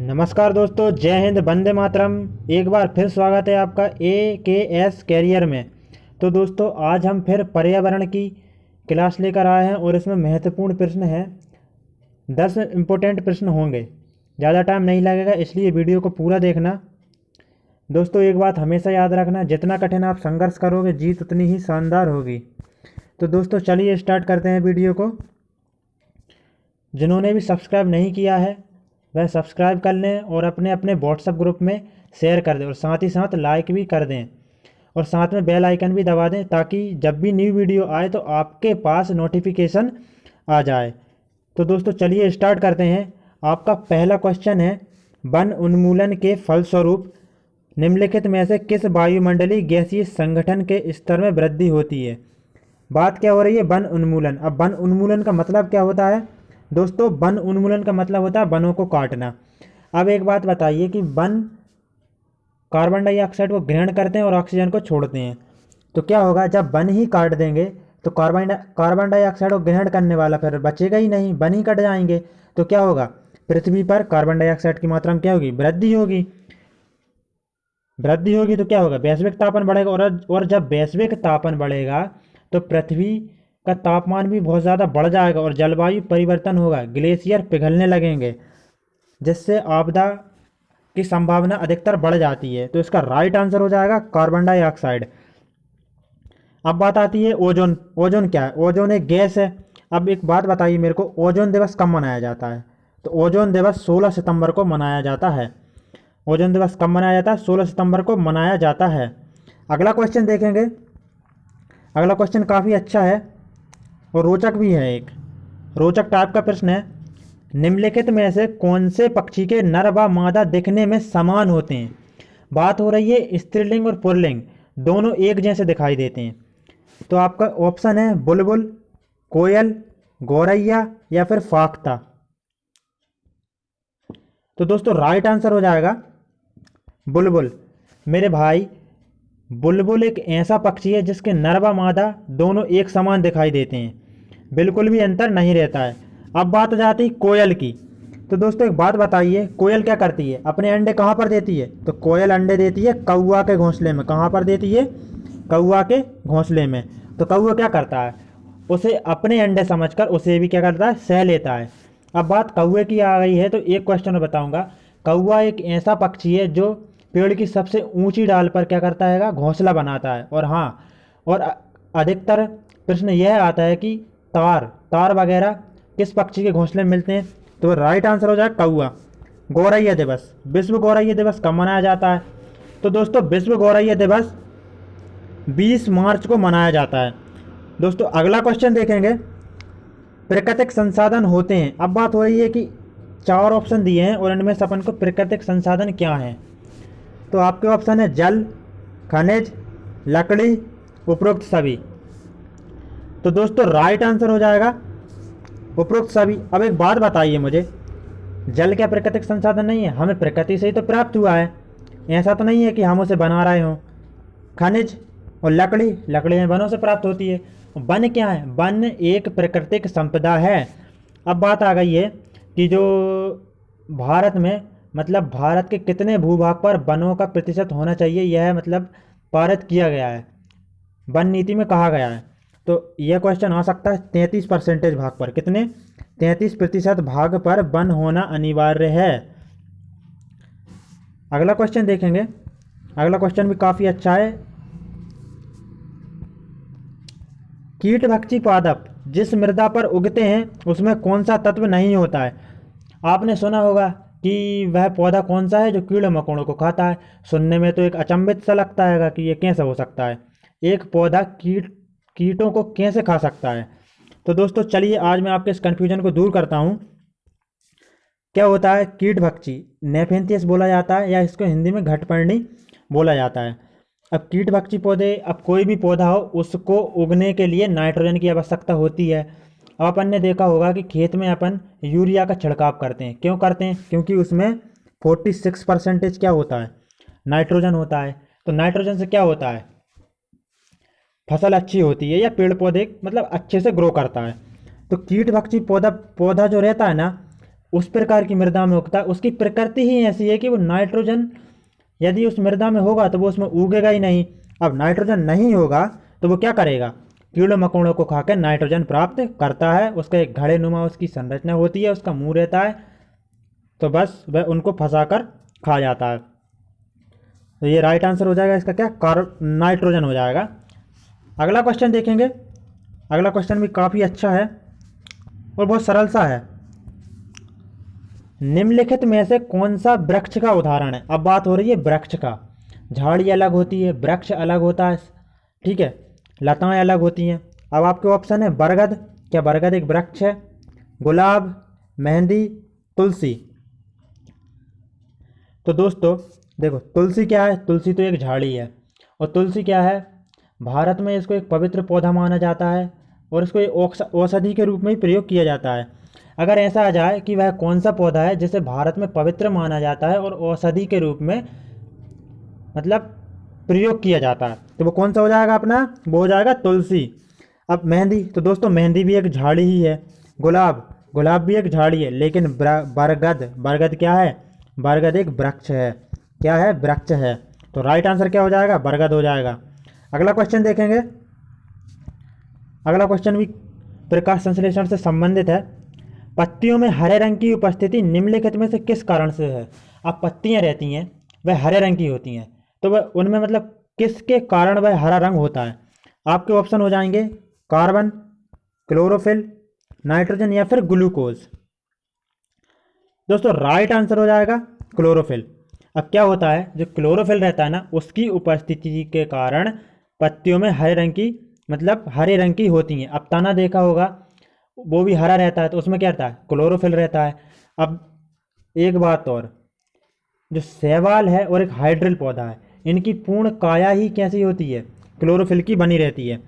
नमस्कार दोस्तों, जय हिंद, वंदे मातरम। एक बार फिर स्वागत है आपका AKS कैरियर में। तो दोस्तों, आज हम फिर पर्यावरण की क्लास लेकर आए हैं और इसमें महत्वपूर्ण प्रश्न हैं। 10 इम्पोर्टेंट प्रश्न होंगे, ज़्यादा टाइम नहीं लगेगा, इसलिए वीडियो को पूरा देखना। दोस्तों, एक बात हमेशा याद रखना, जितना कठिन आप संघर्ष करोगे जीत उतनी ही शानदार होगी। तो दोस्तों चलिए स्टार्ट करते हैं वीडियो को। जिन्होंने भी सब्सक्राइब नहीं किया है वह सब्सक्राइब कर लें और अपने अपने व्हाट्सएप ग्रुप में शेयर कर दें और साथ ही साथ लाइक भी कर दें और साथ में बेल आइकन भी दबा दें ताकि जब भी न्यू वीडियो आए तो आपके पास नोटिफिकेशन आ जाए। तो दोस्तों चलिए स्टार्ट करते हैं। आपका पहला क्वेश्चन है, वन उन्मूलन के फलस्वरूप निम्नलिखित में से किस वायुमंडलीय गैसीय संगठन के स्तर में वृद्धि होती है। बात क्या हो रही है, वन उन्मूलन। अब वन उन्मूलन का मतलब क्या होता है दोस्तों? वन उन्मूलन का मतलब होता है वनों को काटना। अब एक बात बताइए कि वन कार्बन डाइऑक्साइड को ग्रहण करते हैं और ऑक्सीजन को छोड़ते हैं, तो क्या होगा? जब वन ही काट देंगे तो कार्बन डाइऑक्साइड को ग्रहण करने वाला फिर बचेगा ही नहीं, वन ही कट जाएंगे। तो क्या होगा? पृथ्वी पर कार्बन डाइऑक्साइड की मात्रा में क्या होगी? वृद्धि होगी। वृद्धि होगी तो क्या होगा? वैश्विक तापमान बढ़ेगा और जब वैश्विक तापमान बढ़ेगा तो पृथ्वी का तापमान भी बहुत ज़्यादा बढ़ जाएगा और जलवायु परिवर्तन होगा, ग्लेशियर पिघलने लगेंगे, जिससे आपदा की संभावना अधिकतर बढ़ जाती है। तो इसका राइट आंसर हो जाएगा कार्बन डाइऑक्साइड। अब बात आती है ओजोन। ओजोन क्या है? ओजोन एक गैस है। अब एक बात बताइए मेरे को, ओजोन दिवस कब मनाया जाता है? तो ओजोन दिवस 16 सितंबर को मनाया जाता है। ओजोन दिवस कब मनाया जाता है? 16 सितंबर को मनाया जाता है। अगला क्वेश्चन देखेंगे। अगला क्वेश्चन काफ़ी अच्छा है और रोचक भी है। एक रोचक टाइप का प्रश्न है, निम्नलिखित में से कौन से पक्षी के नर व मादा दिखने में समान होते हैं? बात हो रही है स्त्रीलिंग और पुल्लिंग दोनों एक जैसे दिखाई देते हैं। तो आपका ऑप्शन है बुलबुल, कोयल, गौरैया या फिर फाख्ता। तो दोस्तों राइट आंसर हो जाएगा बुलबुल। मेरे भाई, बुलबुल एक ऐसा पक्षी है जिसके नर व मादा दोनों एक समान दिखाई देते हैं, बिल्कुल भी अंतर नहीं रहता है। अब बात हो जाती है कोयल की। तो दोस्तों एक बात बताइए, कोयल क्या करती है? अपने अंडे कहाँ पर देती है? तो कोयल अंडे देती है कौवा के घोंसले में। कहाँ पर देती है? कौवा के घोंसले में। तो कौवा क्या करता है? उसे अपने अंडे समझकर उसे भी क्या करता है? सह लेता है। अब बात कौवे की आ गई है तो एक क्वेश्चन बताऊंगा। कौवा एक ऐसा पक्षी है जो पेड़ की सबसे ऊंची डाल पर क्या करता है? घोंसला बनाता है। और हाँ, और अधिकतर प्रश्न यह आता है कि तार वगैरह किस पक्षी के घोंसले में मिलते हैं? तो राइट आंसर हो जाए कौवा। गौरैया दिवस, विश्व गौरैया दिवस कब मनाया जाता है? तो दोस्तों विश्व गौरैया दिवस 20 मार्च को मनाया जाता है। दोस्तों अगला क्वेश्चन देखेंगे, प्राकृतिक संसाधन होते हैं। अब बात हो रही है कि 4 ऑप्शन दिए हैं और इनमें से अपन को प्राकृतिक संसाधन क्या है? तो आपके ऑप्शन है जल, खनिज, लकड़ी, उपरोक्त सभी। तो दोस्तों राइट आंसर हो जाएगा उपरोक्त सभी। अब एक बात बताइए मुझे, जल क्या प्राकृतिक संसाधन नहीं है? हमें प्रकृति से ही तो प्राप्त हुआ है, ऐसा तो नहीं है कि हम उसे बना रहे हों। खनिज और लकड़ी वनों से प्राप्त होती है। वन क्या है? वन एक प्राकृतिक संपदा है। अब बात आ गई है कि जो भारत में मतलब भारत के कितने भूभाग पर वनों का प्रतिशत होना चाहिए, यह मतलब पारित किया गया है, वन नीति में कहा गया है। तो यह क्वेश्चन आ सकता है 33% भाग पर। कितने? 33% भाग पर वन होना अनिवार्य है। अगला क्वेश्चन देखेंगे। अगला क्वेश्चन भी काफ़ी अच्छा है। कीटभक्षी पादप जिस मृदा पर उगते हैं उसमें कौन सा तत्व नहीं होता है? आपने सुना होगा कि वह पौधा कौन सा है जो कीड़े मकोड़ों को खाता है। सुनने में तो एक अचंभित सा लगता है कि ये कैसे हो सकता है, एक पौधा कीटों को कैसे खा सकता है। तो दोस्तों चलिए आज मैं आपके इस कन्फ्यूजन को दूर करता हूँ। क्या होता है कीटभक्षी? नेफेंथियस बोला जाता है या इसको हिंदी में घटपर्णी बोला जाता है। अब कीटभक्षी पौधे, अब कोई भी पौधा हो उसको उगने के लिए नाइट्रोजन की आवश्यकता होती है। अब अपन ने देखा होगा कि खेत में अपन यूरिया का छिड़काव करते हैं। क्यों करते हैं? क्योंकि उसमें 46% क्या होता है? नाइट्रोजन होता है। तो नाइट्रोजन से क्या होता है? फसल अच्छी होती है या पेड़ पौधे मतलब अच्छे से ग्रो करता है। तो कीटभक्षी पौधा जो रहता है ना, उस प्रकार की मृदा में उगता है। उसकी प्रकृति ही ऐसी है कि वो नाइट्रोजन यदि उस मृदा में होगा तो वो उसमें उगेगा ही नहीं। अब नाइट्रोजन नहीं होगा तो वो क्या करेगा, कीड़ों मकोड़ों को खाकर नाइट्रोजन प्राप्त करता है। उसका एक घड़े नुमा उसकी संरचना होती है, उसका मुंह रहता है, तो बस वह उनको फंसाकर खा जाता है। तो ये राइट आंसर हो जाएगा इसका क्या, नाइट्रोजन हो जाएगा। अगला क्वेश्चन देखेंगे। अगला क्वेश्चन भी काफ़ी अच्छा है और बहुत सरल सा है। निम्नलिखित में से कौन सा वृक्ष का उदाहरण है। अब बात हो रही है वृक्ष का। झाड़ी अलग होती है, वृक्ष अलग होता है, ठीक है, लताएं अलग होती हैं। अब आपके ऑप्शन है बरगद, क्या बरगद एक वृक्ष है, गुलाब, मेहंदी, तुलसी। तो दोस्तों देखो, तुलसी क्या है, तुलसी तो एक झाड़ी है। और तुलसी क्या है, भारत में इसको एक पवित्र पौधा माना जाता है और इसको एक औषधि के रूप में ही प्रयोग किया जाता है। अगर ऐसा आ जाए कि वह कौन सा पौधा है जिसे भारत में पवित्र माना जाता है और औषधि के रूप में मतलब प्रयोग किया जाता है, तो वो कौन सा हो जाएगा अपना, वो हो जाएगा तुलसी। अब मेहंदी, तो दोस्तों मेहंदी भी एक झाड़ी ही है। गुलाब, गुलाब भी एक झाड़ी है। लेकिन बरगद, बरगद क्या है, बरगद एक वृक्ष है। क्या है, वृक्ष है। तो राइट आंसर क्या हो जाएगा, बरगद हो जाएगा। अगला क्वेश्चन देखेंगे। अगला क्वेश्चन भी प्रकाश संश्लेषण से संबंधित है। पत्तियों में हरे रंग की उपस्थिति निम्नलिखित में से किस कारण से है। अब पत्तियां रहती हैं वह हरे रंग की होती हैं, तो वह उनमें मतलब किसके कारण वह हरा रंग होता है। आपके ऑप्शन हो जाएंगे कार्बन, क्लोरोफिल, नाइट्रोजन या फिर ग्लूकोज। दोस्तों राइट आंसर हो जाएगा क्लोरोफिल। अब क्या होता है, जो क्लोरोफिल रहता है ना, उसकी उपस्थिति के कारण पत्तियों में हरे रंग की मतलब हरे रंग की होती हैं। अब तना देखा होगा, वो भी हरा रहता है, तो उसमें क्या रहता है, क्लोरोफिल रहता है। अब एक बात और, जो शैवाल है और एक हाइड्रिल पौधा है, इनकी पूर्ण काया ही कैसी होती है, क्लोरोफिल की बनी रहती है।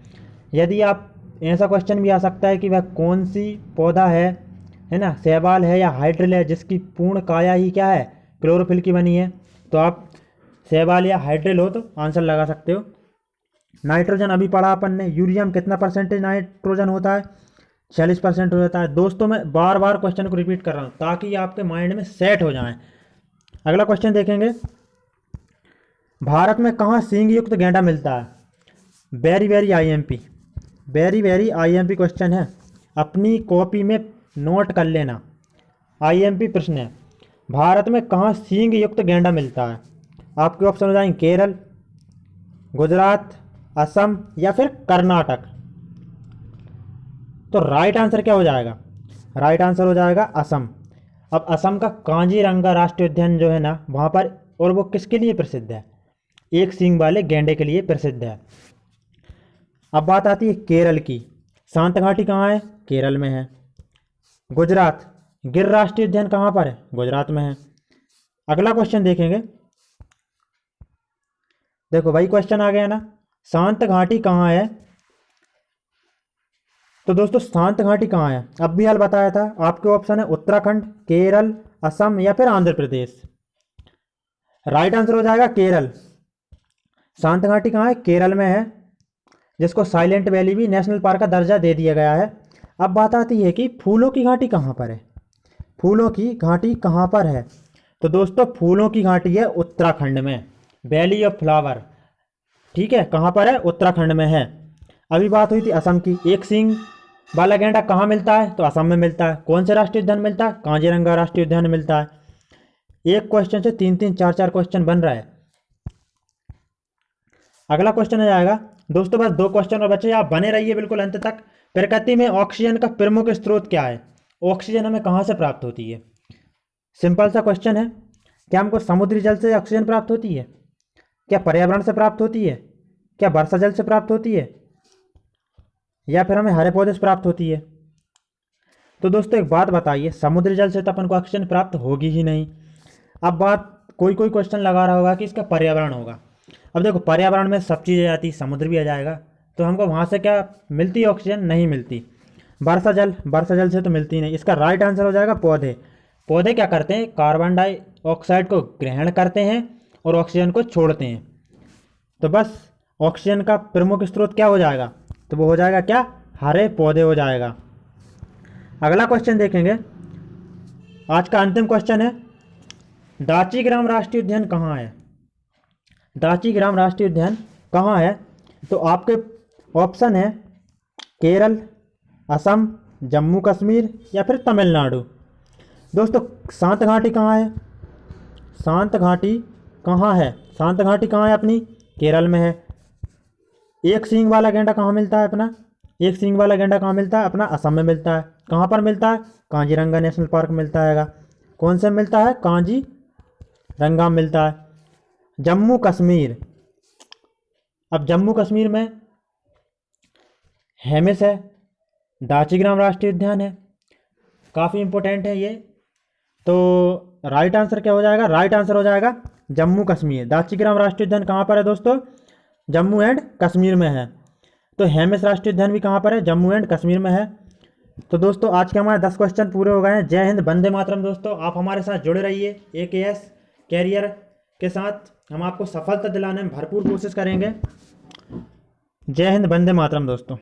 यदि आप, ऐसा क्वेश्चन भी आ सकता है कि वह कौन सी पौधा है ना, शैवाल है या हाइड्रिल है जिसकी पूर्ण काया ही क्या है, क्लोरोफिल की बनी है। तो आप शैवाल या हाइड्रिल हो तो आंसर लगा सकते हो। नाइट्रोजन अभी पढ़ा अपन ने, यूरिया में कितना परसेंटेज नाइट्रोजन होता है, 46% हो जाता है। दोस्तों मैं बार बार क्वेश्चन को रिपीट कर रहा हूँ ताकि आपके माइंड में सेट हो जाए। अगला क्वेश्चन देखेंगे। भारत में कहाँ सींग युक्त गेंडा मिलता है। Very very IMP, very very IMP question है, अपनी कॉपी में नोट कर लेना। आईएमपी प्रश्न है, भारत में कहाँ सींग युक्त गेंडा मिलता है। आपके ऑप्शन हो जाएंगे केरल, गुजरात, असम या फिर कर्नाटक। तो राइट आंसर क्या हो जाएगा, राइट आंसर हो जाएगा असम। अब असम का कांजीरंगा राष्ट्रीय उद्यान जो है ना, वहाँ पर, और वो किसके लिए प्रसिद्ध है, एक सींग वाले गेंडे के लिए प्रसिद्ध है। अब बात आती है केरल की। शांत घाटी कहाँ है, केरल में है। गुजरात, गिर राष्ट्रीय उद्यान कहाँ पर है, गुजरात में है। अगला क्वेश्चन देखेंगे। देखो भाई क्वेश्चन आ गया ना, शांत घाटी कहाँ है। तो दोस्तों शांत घाटी कहाँ है, अब भी हाल बताया था। आपके ऑप्शन है उत्तराखंड, केरल, असम या फिर आंध्र प्रदेश। राइट आंसर हो जाएगा केरल। शांत घाटी कहाँ है, केरल में है, जिसको साइलेंट वैली भी नेशनल पार्क का दर्जा दे दिया गया है। अब बात आती है कि फूलों की घाटी कहाँ पर है, फूलों की घाटी कहाँ पर है। तो दोस्तों फूलों की घाटी है उत्तराखंड में, वैली ऑफ फ्लावर, ठीक है, कहाँ पर है, उत्तराखंड में है। अभी बात हुई थी असम की, एक सींग वाला गेंडा कहाँ मिलता है, तो असम में मिलता है। कौन से राष्ट्रीय उद्यान मिलता है, कांजीरंगा राष्ट्रीय उद्यान मिलता है। एक क्वेश्चन से 3-3 4-4 क्वेश्चन बन रहा है। अगला क्वेश्चन आ जाएगा। दोस्तों बस 2 क्वेश्चन और बच्चे, आप बने रहिए बिल्कुल अंत तक। प्रकृति में ऑक्सीजन का प्रमुख स्रोत क्या है, ऑक्सीजन हमें कहाँ से प्राप्त होती है। सिंपल सा क्वेश्चन है, क्या हमको समुद्री जल से ऑक्सीजन प्राप्त होती है, क्या पर्यावरण से प्राप्त होती है, क्या वर्षा जल से प्राप्त होती है, या फिर हमें हरे पौधे से प्राप्त होती है। तो दोस्तों एक बात बताइए, समुद्री जल से तो अपन को ऑक्सीजन प्राप्त होगी ही नहीं। अब बात, कोई क्वेश्चन लगा रहा होगा कि इसका पर्यावरण होगा। अब देखो पर्यावरण में सब चीज़ें आती, समुद्र भी आ जाएगा, तो हमको वहाँ से क्या मिलती है, ऑक्सीजन नहीं मिलती। वर्षा जल से तो मिलती नहीं। इसका राइट आंसर हो जाएगा पौधे। पौधे क्या करते हैं, कार्बन डाइऑक्साइड को ग्रहण करते हैं और ऑक्सीजन को छोड़ते हैं। तो बस ऑक्सीजन का प्रमुख स्रोत क्या हो जाएगा, तो वो हो जाएगा क्या, हरे पौधे हो जाएगा। अगला क्वेश्चन देखेंगे। आज का अंतिम क्वेश्चन है, दाची-ग्राम राष्ट्रीय उद्यान कहाँ है? दाची-ग्राम राष्ट्रीय उद्यान कहाँ है? तो आपके ऑप्शन है केरल, असम, जम्मू कश्मीर या फिर तमिलनाडु। दोस्तों शांत घाटी कहाँ है? शांत घाटी कहाँ है? शांत घाटी कहाँ है अपनी? केरल में है। एक सींग वाला गैंडा कहाँ मिलता है अपना? एक सींग वाला गैंडा कहाँ मिलता है अपना? असम में मिलता है। कहाँ पर मिलता है? काजीरंगा नेशनल पार्क मिलता है। कौन से मिलता है? काजीरंगा मिलता है। जम्मू कश्मीर, अब जम्मू कश्मीर में हेमिस है, दाची-ग्राम राष्ट्रीय उद्यान है, काफ़ी इंपॉर्टेंट है ये। तो राइट आंसर क्या हो जाएगा? राइट आंसर हो जाएगा जम्मू कश्मीर। दाची-ग्राम राष्ट्रीय उद्यान कहाँ पर है दोस्तों? जम्मू एंड कश्मीर में है। तो हेमिस राष्ट्रीय उद्यान भी कहाँ पर है? जम्मू एंड कश्मीर में है। तो दोस्तों आज के हमारे 10 क्वेश्चन पूरे हो गए हैं। जय हिंद, वंदे मातरम। दोस्तों आप हमारे साथ जुड़े रहिए AKS कैरियर के साथ, हम आपको सफलता दिलाने में भरपूर कोशिश करेंगे। जय हिंद, वंदे मातरम दोस्तों।